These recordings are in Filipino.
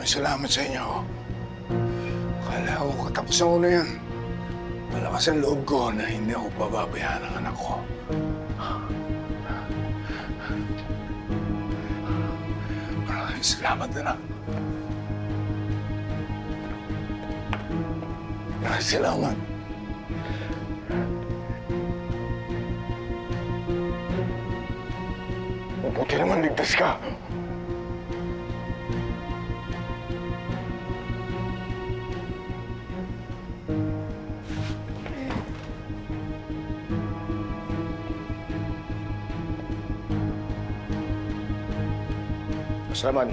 Maraming salamat sa inyo. Akala ko katapusan ko na yan. Malakas ang loob ko na hindi ako pababayaan ng anak ko. Maraming salamat na lang. Maraming salamat. Mabuti naman ligtas ka. Boss Ramon,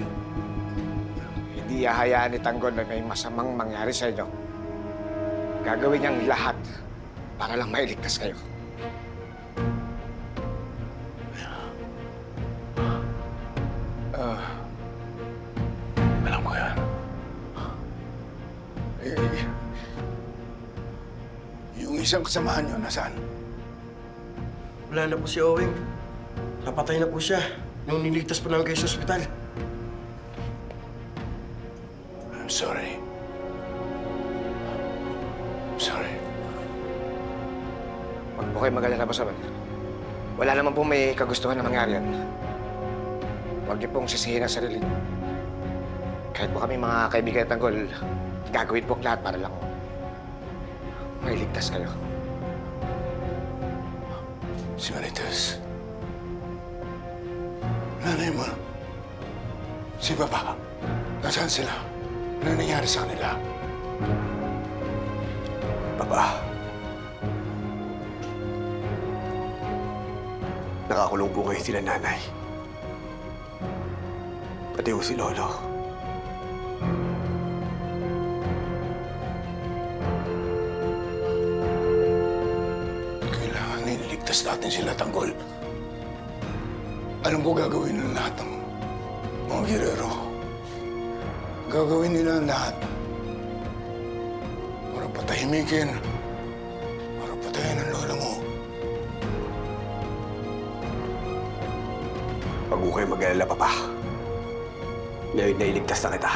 hindi hahayaan ni Tanggol na may masamang mangyari sa inyo. Gagawin niyang lahat para lang mailigtas kayo. Alam ko yan. Eh, yung isang kasamahan niyo, nasaan? Wala na po si Owing. Napatay na po siya nung niligtas po namin kayo sa ospital. I'm sorry. I'm sorry. Huwag po kayo mag-alala, Boss Ramon. Wala naman po may kagustuhan na mangyari yan. Huwag niyo pong sisihin ang sarili niyo. Kahit po kami mga kaibigan ng Tanggol, gagawin po ang lahat para lang mailigtas kayo. Si Marites. Nanay mo. Si Papa. Nasaan sila? Ano nangyari sa kanila? Papa. Nakakulong po ngayon sila nanay. Pati po si Lolo. Kailangan iniligtas natin sila, Tanggol. Alam ko gagawin ng lahat ng mga girero. Gagawin nila ang lahat para patahimikin, para patayin ang lola mo. Huwag po kayo mag-alala, Papa. Ngayon na iligtas na kita.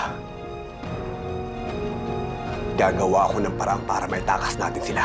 Gagawa ako ng paraan para maitakas natin sila.